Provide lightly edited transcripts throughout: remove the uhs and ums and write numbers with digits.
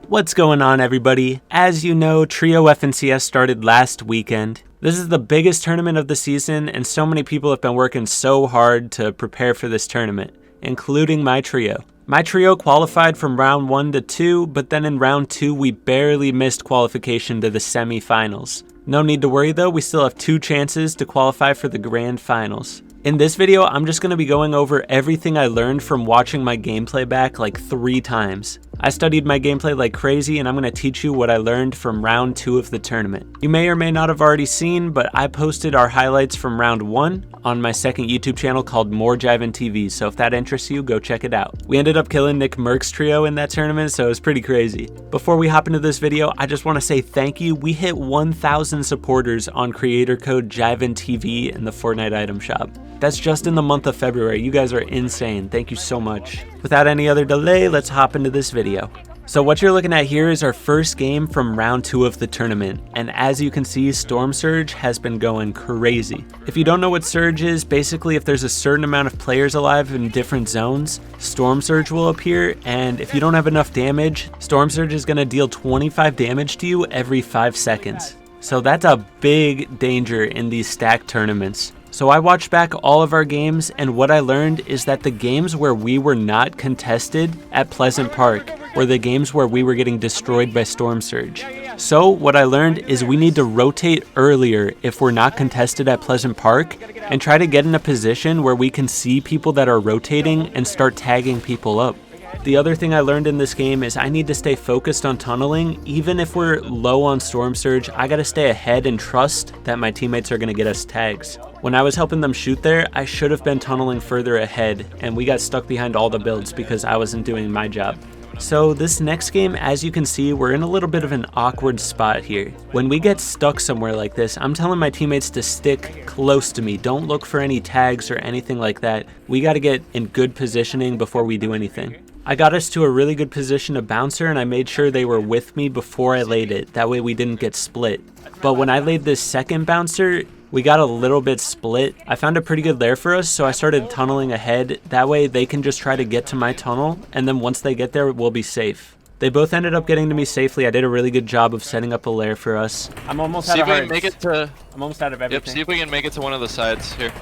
What's going on, everybody? As you know, Trio FNCS started last weekend. This is the biggest tournament of the season, and so many people have been working so hard to prepare for this tournament, including my trio. My trio qualified from round 1 to 2, but then in round 2 we barely missed qualification to the semi-finals. No need to worry though, we still have 2 chances to qualify for the grand finals. In this video, I'm just going to be going over everything I learned from watching my gameplay back like 3 times. I studied my gameplay like crazy, and I'm going to teach you what I learned from round 2 of the tournament. You may or may not have already seen, but I posted our highlights from round 1 on my second YouTube channel called More Jivin' TV, so if that interests you, go check it out. We ended up killing Nick Merck's trio in that tournament, so it was pretty crazy. Before we hop into this video, I just want to say thank you. We hit 1,000 supporters on creator code Jivin' TV in the Fortnite item shop. That's just in the month of February. You guys are insane. Thank you so much. Without any other delay, let's hop into this video. So what you're looking at here is our first game from round 2 of the tournament, and as you can see, Storm Surge has been going crazy. If you don't know what Surge is, basically if there's a certain amount of players alive in different zones, Storm Surge will appear, and if you don't have enough damage, Storm Surge is going to deal 25 damage to you every 5 seconds. So that's a big danger in these stacked tournaments. So I watched back all of our games, and what I learned is that the games where we were not contested at Pleasant Park were the games where we were getting destroyed by Storm Surge. So what I learned is we need to rotate earlier if we're not contested at Pleasant Park, and try to get in a position where we can see people that are rotating and start tagging people up. The other thing I learned in this game is I need to stay focused on tunneling. Even if we're low on Storm Surge, I gotta stay ahead and trust that my teammates are gonna get us tags. When I was helping them shoot there, I should have been tunneling further ahead, and we got stuck behind all the builds because I wasn't doing my job. So this next game, as you can see, we're in a little bit of an awkward spot here. When we get stuck somewhere like this, I'm telling my teammates to stick close to me. Don't look for any tags or anything like that. We gotta get in good positioning before we do anything. I got us to a really good position to bouncer, and I made sure they were with me before I laid it. That way we didn't get split. But when I laid this second bouncer, we got a little bit split. I found a pretty good lair for us, so I started tunneling ahead. That way they can just try to get to my tunnel, and then once they get there, we'll be safe. They both ended up getting to me safely. I did a really good job of setting up a lair for us. I'm almost out of hearts. I'm almost out of everything. Yep, see if we can make it to one of the sides here.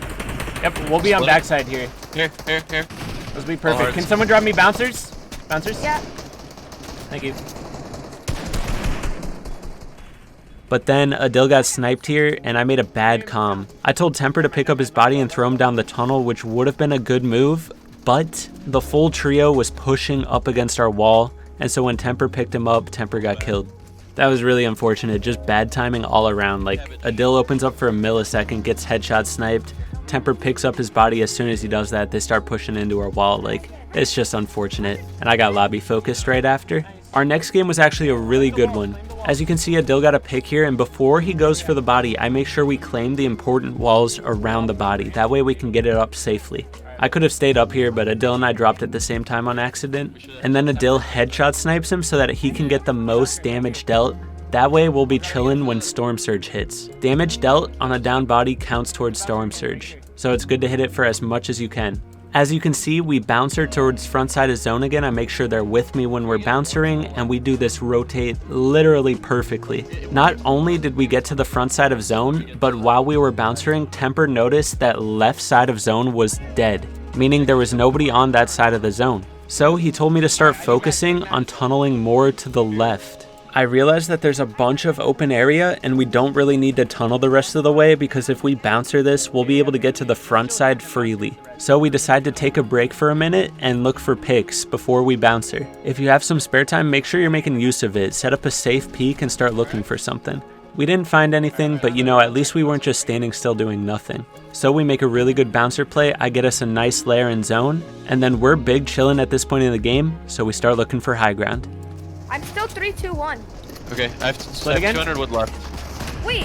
Yep, we'll be on backside here. Here. This will be perfect. Can someone drop me bouncers? Bouncers? Yeah. Thank you. But then Adil got sniped here, and I made a bad comm. I told Temper to pick up his body and throw him down the tunnel, which would have been a good move, but the full trio was pushing up against our wall, and so when Temper picked him up, Temper got killed. That was really unfortunate, just bad timing all around. Like, Adil opens up for a millisecond, gets headshot sniped, Temper picks up his body. As soon as he does that, they start pushing into our wall. Like, it's just unfortunate, and I got lobby focused right after. Our next game was actually a really good one. As you can see, Adil got a pick here, and before he goes for the body, I make sure we claim the important walls around the body. That way we can get it up safely. I could have stayed up here, but Adil and I dropped at the same time on accident. And then Adil headshot snipes him so that he can get the most damage dealt. That way we'll be chilling when Storm Surge hits. Damage dealt on a down body counts towards Storm Surge, so it's good to hit it for as much as you can. As you can see, we bouncer towards front side of zone again. I make sure they're with me when we're bouncering, and we do this rotate literally perfectly. Not only did we get to the front side of zone, but while we were bouncering, Temper noticed that left side of zone was dead, meaning there was nobody on that side of the zone. So he told me to start focusing on tunneling more to the left. I realized that there's a bunch of open area, and we don't really need to tunnel the rest of the way, because if we bouncer this, we'll be able to get to the front side freely. So we decided to take a break for a minute and look for picks before we bouncer. If you have some spare time, make sure you're making use of it. Set up a safe peek and start looking for something. We didn't find anything, but you know, at least we weren't just standing still doing nothing. So we make a really good bouncer play. I get us a nice lair in zone, and then we're big chilling at this point in the game, so we start looking for high ground. I'm still 3, 2, 1. Okay, I have 200 wood left. Wait!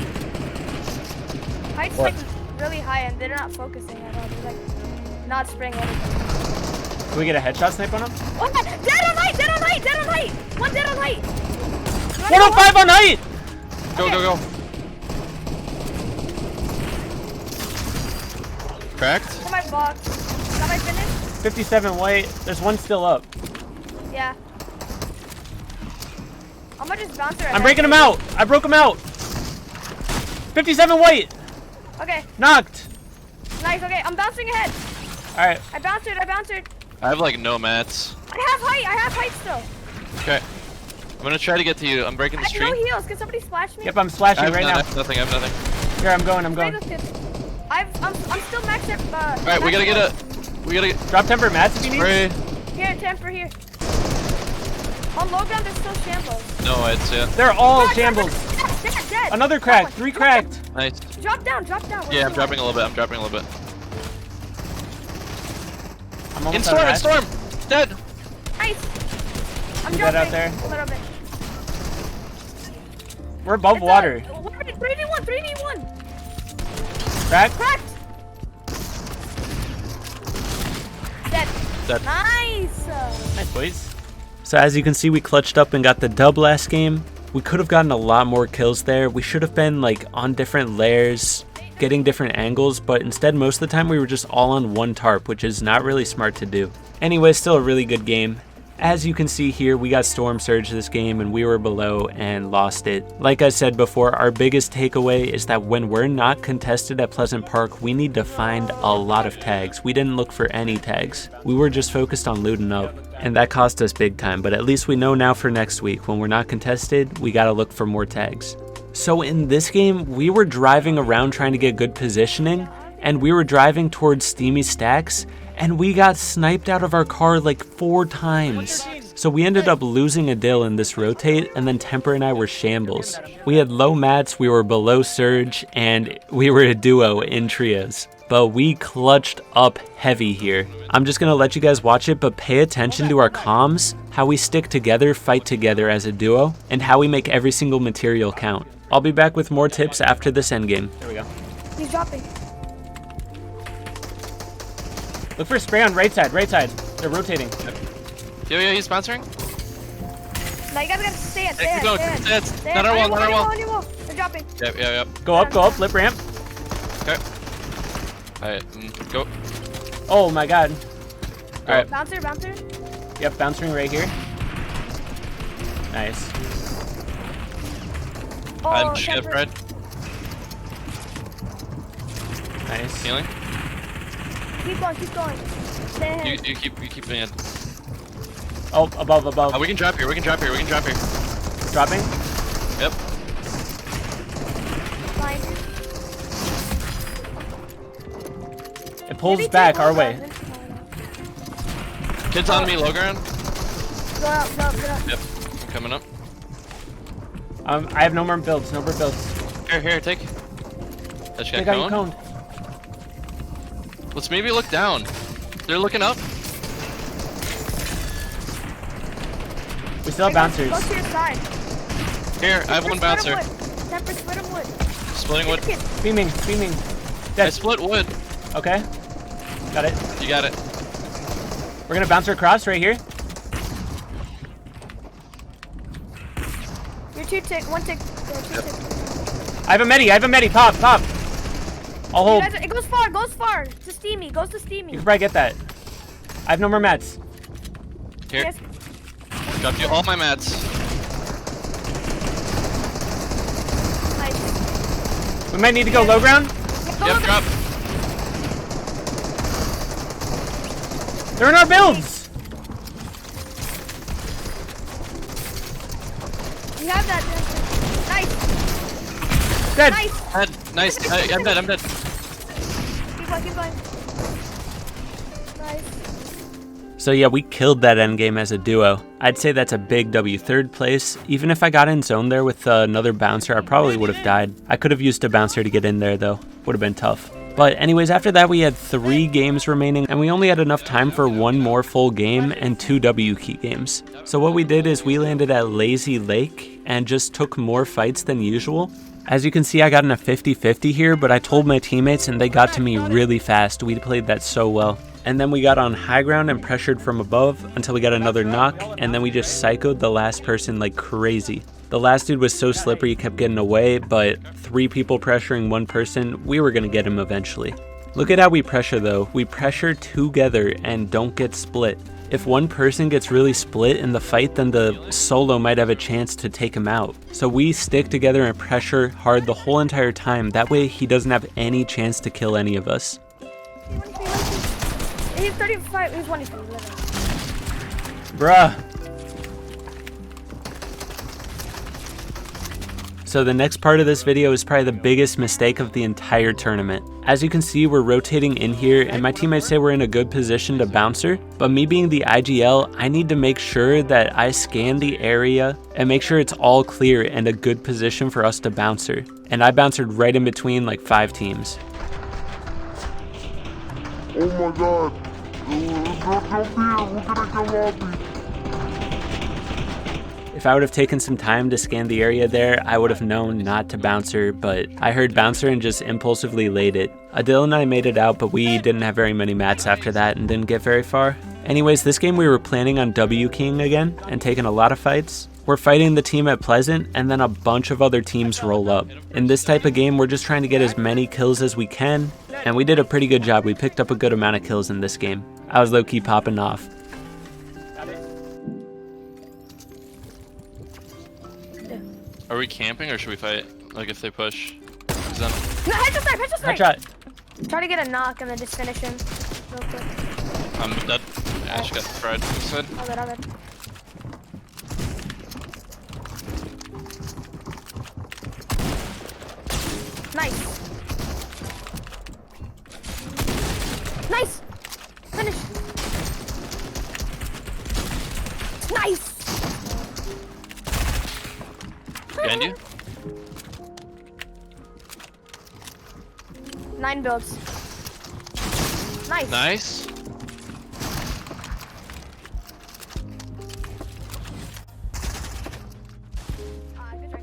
Height's like really high, and they're not focusing at all. They're like not spraying anything. Can we get a headshot snipe on him? Oh, dead on height! Dead on height! Dead on height! One dead on height! 105 on height! Go. Cracked? Got my box. Got my finish? 57 white. There's one still up. Yeah. I'm gonna just bounce her. I'm breaking him out. I broke him out. 57 white. Okay. Knocked. Nice. Okay, I'm bouncing ahead. All right. I bounced her. I have like no mats. I have height still. Okay. I'm gonna try to get to you. I'm breaking I this have tree. no heals. Can somebody splash me? Yep, I'm splashing right now. I have nothing. I have nothing. Here, I'm going. I'm going. I'm still maxed at. All right, we gotta get a. We gotta get. Drop temper mats if you need. Spray. Here, temper here. On low ground, there's still shambles. No, it's yeah. They're all Dead. shambles. Dead. Another crack. 3 cracked. Nice. Drop down. Yeah, I'm dropping a little bit. I'm dropping a little bit. I'm In almost out of storm. mats. Dead. Nice. I'm Dead out dropping there. a little bit. We're above water. 3v1. Crack. Cracked. Dead. Dead. Nice. Nice, boys. So as you can see, we clutched up and got the dub last game. We could have gotten a lot more kills there. We should have been like on different layers, getting different angles, but instead most of the time we were just all on one tarp, which is not really smart to do. Anyway, still a really good game. As you can see here, we got Storm Surge this game and we were below and lost it. Like I said before, our biggest takeaway is that when we're not contested at Pleasant Park, we need to find a lot of tags. We didn't look for any tags. We were just focused on looting up, and that cost us big time, but at least we know now for next week, when we're not contested, we gotta look for more tags. So in this game, we were driving around trying to get good positioning, and we were driving towards Steamy Stacks, and we got sniped out of our car like 4 times. So we ended up losing a dill in this rotate, and then Temper and I were shambles. We had low mats, we were below surge, and we were a duo in trios. But we clutched up heavy here. I'm just gonna let you guys watch it, but pay attention to our comms, how we stick together, fight together as a duo, and how we make every single material count. I'll be back with more tips after this endgame. There we go. He's dropping. Look for spray on right side, They're rotating. Yeah, he's sponsoring. Now you guys gotta stay at. Keep going. Stay Not our wall, not our wall. They're dropping. Yep. Go up, lip ramp. Okay. Alright, go. Oh my god. Alright. Bouncer. Yep, bouncing right here. Nice. Oh, I'm shift temper. red. Nice. Healing. Keep going. Stay ahead. You keep me in. Oh, above. We can drop here. Dropping. Yep. Fine. It pulls back our way. Kids on me, low ground. Go up. Yep. Coming up. I have no more builds. Here, take. That They got you coned. Let's maybe look down. They're looking up. We still have bouncers. Go to your side. Here, I have one bouncer. Temper, split him wood. Splitting wood. Beaming. I Dead. split wood. Okay. Got it. You got it. We're gonna bounce her across right here. You're 2 tick, 1 tick. Yep. I have a medi. Pop. I'll hold. It goes far. To Steamy. Goes to Steamy. You can probably get that. I have no more mats. Here. Yes. Dropped you all my mats. Nice. We might need to go low ground. Yep, drop. They're in our builds. You have that. Nice. Dead. Nice. Nice. I'm dead. Keep going. Nice. So yeah, we killed that endgame as a duo. I'd say that's a big W. 3rd place. Even if I got in zone there with another bouncer, I probably would have died. I could have used a bouncer to get in there though. Would have been tough. But anyways, after that we had 3 games remaining and we only had enough time for 1 more full game and 2 W key games. So what we did is we landed at Lazy Lake and just took more fights than usual. As you can see, I got in a 50-50 here, but I told my teammates and they got to me really fast. We played that so well. And then we got on high ground and pressured from above until we got another knock, and then we just psychoed the last person like crazy. The last dude was so slippery he kept getting away, but 3 people pressuring 1 person, we were gonna get him eventually. Look at how we pressure though. We pressure together and don't get split. If one person gets really split in the fight, then the solo might have a chance to take him out. So we stick together and pressure hard the whole entire time. That way he doesn't have any chance to kill any of us. He's 35, he's 1 Bruh. So the next part of this video is probably the biggest mistake of the entire tournament. As you can see, we're rotating in here and my teammates say we're in a good position to bouncer, but me being the IGL, I need to make sure that I scan the area and make sure it's all clear and a good position for us to bouncer. And I bounced right in between like 5 teams. Oh my god. Don't jump here. We're gonna kill Lobby. If I would have taken some time to scan the area there, I would have known not to bouncer, but I heard bouncer and just impulsively laid it. Adil and I made it out, but we didn't have very many mats after that and didn't get very far. Anyways, this game we were planning on W keying again and taking a lot of fights. We're fighting the team at Pleasant and then a bunch of other teams roll up. In this type of game, we're just trying to get as many kills as we can, and we did a pretty good job. We picked up a good amount of kills in this game. I was low-key popping off. Are we camping or should we fight? Like if they push? No, headshot snipe, headshot snipe! Headshot. Try to get a knock and then just finish him real quick. I'm dead. Yeah, I just got fried. Good. All good, all good. Nice. Nice. Finish. Nice. Behind you? 9 builds. Nice. Nice.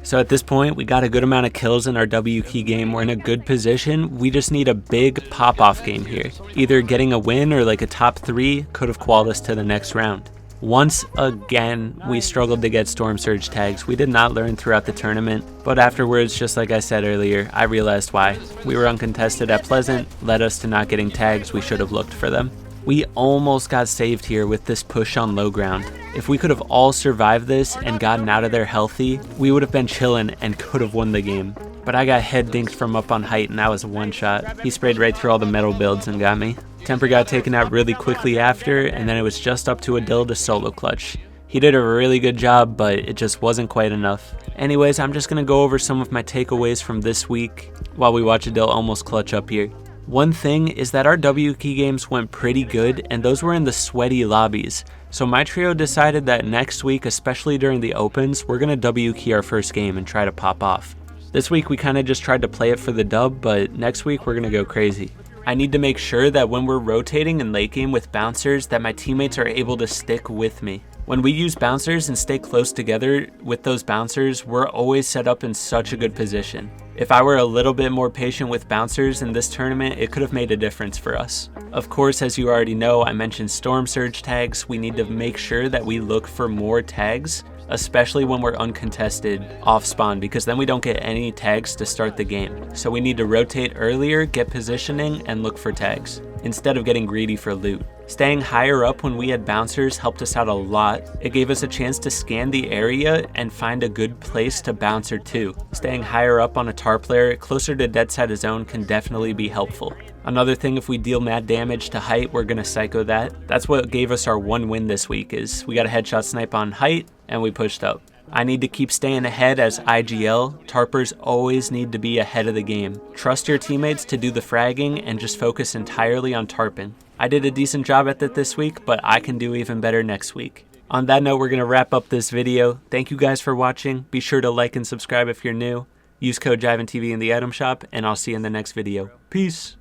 So at this point, we got a good amount of kills in our W key game. We're in a good position. We just need a big pop-off game here. Either getting a win or like a top 3 could have qualified us to the next round. Once again, we struggled to get Storm Surge tags. We did not learn throughout the tournament, but afterwards, just like I said earlier, I realized why. We were uncontested at Pleasant, led us to not getting tags. We should have looked for them. We almost got saved here with this push on low ground. If we could have all survived this and gotten out of there healthy, we would have been chilling and could have won the game. But I got head dinked from up on height and that was a one shot. He sprayed right through all the metal builds and got me. Temper got taken out really quickly after, and then it was just up to Adil to solo clutch. He did a really good job, but it just wasn't quite enough. Anyways, I'm just gonna go over some of my takeaways from this week while we watch Adil almost clutch up here. One thing is that our W key games went pretty good, and those were in the sweaty lobbies. So my trio decided that next week, especially during the opens, we're gonna W key our first game and try to pop off. This week we kind of just tried to play it for the dub, but next week we're gonna go crazy. I need to make sure that when we're rotating in late game with bouncers that my teammates are able to stick with me. When we use bouncers and stay close together with those bouncers, we're always set up in such a good position. If I were a little bit more patient with bouncers in this tournament, it could have made a difference for us. Of course, as you already know, I mentioned Storm Surge tags. We need to make sure that we look for more tags, especially when we're uncontested off spawn, because then we don't get any tags to start the game. So we need to rotate earlier, get positioning, and look for tags, instead of getting greedy for loot. Staying higher up when we had bouncers helped us out a lot. It gave us a chance to scan the area and find a good place to bouncer to. Staying higher up on a tar player, closer to dead side of zone, can definitely be helpful. Another thing, if we deal mad damage to height, we're gonna psycho that. That's what gave us our one win this week, is we got a headshot snipe on height and we pushed up. I need to keep staying ahead as IGL. Tarpers always need to be ahead of the game. Trust your teammates to do the fragging and just focus entirely on tarping. I did a decent job at that this week, but I can do even better next week. On that note, we're gonna wrap up this video. Thank you guys for watching. Be sure to like and subscribe if you're new. Use code JivenTV in the item shop, and I'll see you in the next video. Peace.